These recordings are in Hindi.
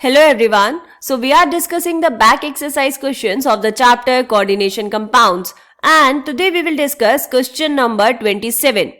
Hello everyone. So we are discussing the back exercise questions of the chapter Coordination Compounds, and today we will discuss question number 27.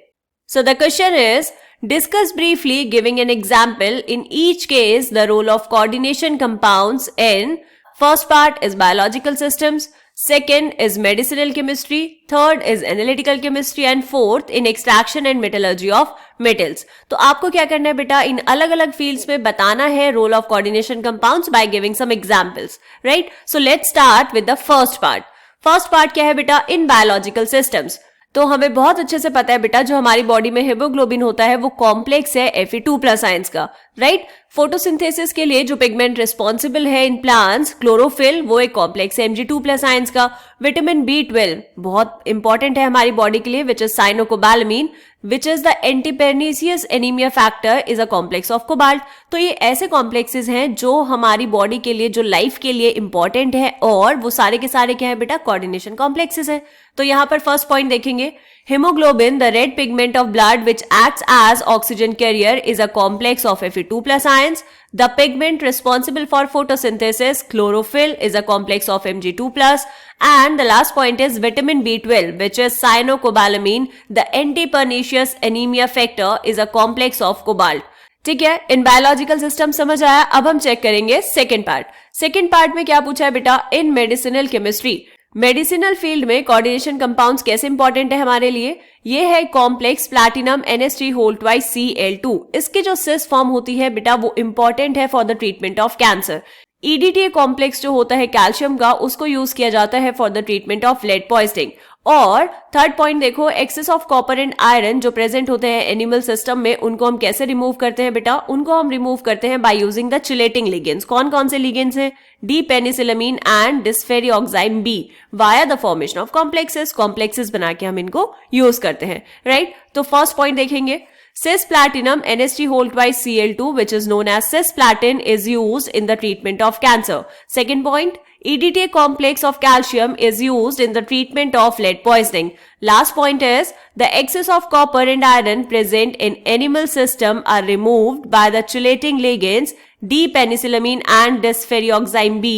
So the question is, discuss briefly giving an example in each case the role of coordination compounds in first part is biological systems, second is medicinal chemistry, third is analytical chemistry and fourth in extraction and metallurgy of metals. तो आपको क्या करना है बेटा, इन अलग अलग फील्ड्स में बताना है role of coordination compounds by giving some examples, right? So let's start with the first part. First part क्या है बेटा? In biological systems. तो हमें बहुत अच्छे से पता है बेटा, जो हमारी बॉडी में हीमोग्लोबिन होता है वो कॉम्प्लेक्स है Fe2+ आयंस का, राइट? फोटोसिंथेसिस के लिए जो पिगमेंट रिस्पॉन्सिबल है इन प्लांट्स, क्लोरोफिल, वो एक कॉम्प्लेक्स है Mg2+ आयंस का. विटामिन B12 बहुत इंपॉर्टेंट है हमारी बॉडी के लिए, which is cyanocobalamin, which is the antipernicious anaemia factor, is a complex of cobalt. तो ये ऐसे कॉम्प्लेक्सेस हैं जो हमारी बॉडी के लिए, जो लाइफ के लिए इंपॉर्टेंट है, और वो सारे के सारे क्या है बेटा? कोऑर्डिनेशन कॉम्प्लेक्सेस है. तो यहाँ पर फर्स्ट पॉइंट देखेंगे, hemoglobin, the red pigment of blood which acts as oxygen carrier, is a complex of Fe2+ ions. The pigment responsible for photosynthesis, chlorophyll, is a complex of Mg2+. And the last point is vitamin B12, which is cyanocobalamin, the anti-pernicious anemia factor, is a complex of cobalt. ठीक है, इन बायोलॉजिकल सिस्टम समझ आया. अब हम चेक करेंगे सेकेंड पार्ट. सेकेंड पार्ट में क्या पूछा है बेटा? In medicinal chemistry. Medicinal field में कोऑर्डिनेशन कंपाउंड्स कैसे इंपॉर्टेंट है हमारे लिए? ये है कॉम्प्लेक्स प्लैटिनम NH3/Cl2. इसकी जो सिस फॉर्म होती है बेटा, वो इंपॉर्टेंट है for the treatment of cancer. EDTA complex जो होता है कैल्शियम का, उसको यूज किया जाता है for the treatment of lead poisoning. और थर्ड पॉइंट देखो, excess of copper and iron जो प्रेजेंट होते हैं एनिमल सिस्टम में, उनको हम कैसे रिमूव करते हैं बेटा? उनको हम रिमूव करते हैं by using the chelating ligands. कौन कौन से लिगेंड्स हैं? D penicillamine and desferrioxamine B via the formation of complexes बना के हम इनको यूज करते हैं, राइट? तो फर्स्ट पॉइंट देखेंगे, cisplatinum NH3/Cl2, which is known as cisplatin, is used in the treatment of cancer. Second point, EDTA complex of calcium is used in the treatment of lead poisoning. Last point is, the excess of copper and iron present in animal system are removed by the chelating ligands D-penicillamine and disferrioxime B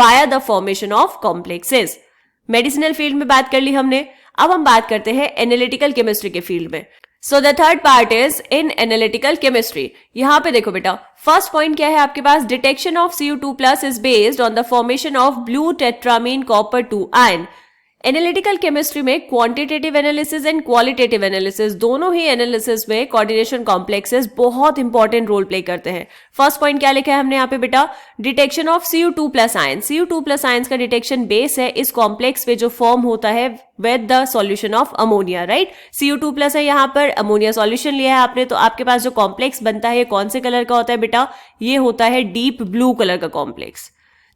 via the formation of complexes. Medicinal field में बात कर ली हमने. अब हम बात करते हैं एनालिटिकल केमिस्ट्री के फील्ड में. So the third part is in analytical chemistry. यहां पे देखो बेटा, फर्स्ट पॉइंट क्या है आपके पास? Detection of Cu2+ is based on the formation of blue tetrammine copper 2 ion. Analytical chemistry में quantitative analysis and qualitative analysis, दोनों ही एनालिसिस में कोऑर्डिनेशन कॉम्प्लेक्सेस बहुत इंपॉर्टेंट रोल प्ले करते हैं. फर्स्ट पॉइंट क्या लिखा है हमने यहाँ पे बेटा? Detection of Cu2+ ion. Cu2+ ions का डिटेक्शन बेस है इस कॉम्प्लेक्स पे जो फॉर्म होता है with the solution of ammonia, right? Cu2+ है यहाँ पर, अमोनिया सॉल्यूशन लिया है आपने, तो आपके पास जो कॉम्प्लेक्स बनता है ये कौन से कलर का होता है बेटा? ये होता है डीप ब्लू कलर का कॉम्प्लेक्स,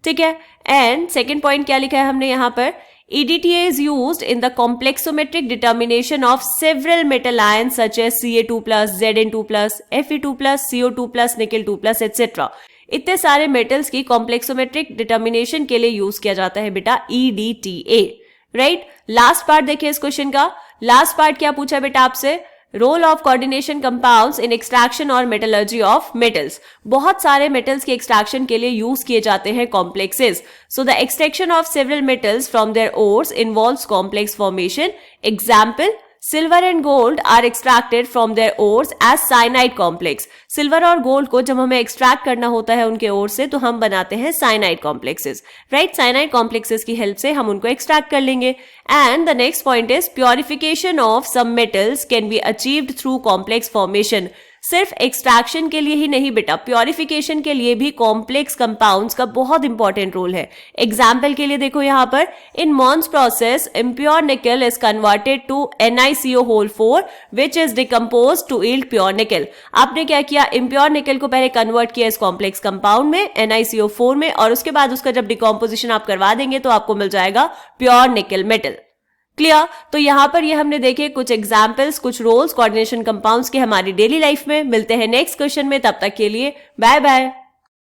ठीक है? एंड सेकेंड पॉइंट क्या लिखा है हमने यहाँ पर? EDTA is used in the complexometric determination of several metal ions such as Ca2+, Zn2+, Fe2+, CO2+, Nickel2+, etc. इतने सारे मेटल्स की कॉम्प्लेक्सोमेट्रिक डिटर्मिनेशन के लिए यूज किया जाता है बेटा EDTA, राइट? लास्ट पार्ट देखिए इस क्वेश्चन का. लास्ट पार्ट क्या पूछा है बेटा आपसे? Role of coordination compounds in extraction और मेटलर्जी ऑफ मेटल्स. बहुत सारे मेटल्स के एक्सट्रैक्शन के लिए यूज किए जाते हैं complexes. So the extraction of several metals from their ores involves complex formation. Example, silver and gold are extracted from their ores as cyanide complex. Silver और गोल्ड को जब हमें एक्सट्रैक्ट करना होता है उनके ओर से, तो हम बनाते हैं cyanide complexes, right? Cyanide complexes की हेल्प से हम उनको एक्सट्रैक्ट कर लेंगे. And the next point is purification of some metals can be achieved through complex formation. सिर्फ एक्सट्रैक्शन के लिए ही नहीं बेटा, प्योरिफिकेशन के लिए भी कॉम्प्लेक्स कंपाउंड्स का बहुत इंपॉर्टेंट रोल है. एग्जाम्पल के लिए देखो यहाँ पर, in Mond's process impure nickel is converted to NiCO4 which is decompose to yield pure nickel. आपने क्या किया? इम्प्योर निकल को पहले कन्वर्ट किया इस कॉम्प्लेक्स कंपाउंड में NiCO4 में, और उसके बाद उसका जब डिकम्पोजिशन आप करवा देंगे तो आपको मिल जाएगा प्योर निकल मेटल. क्लियर? तो यहां पर ये हमने देखे कुछ एग्जाम्पल्स, कुछ रोल्स कोऑर्डिनेशन कंपाउंड्स के हमारी डेली लाइफ में. मिलते हैं नेक्स्ट क्वेश्चन में, तब तक के लिए बाय बाय.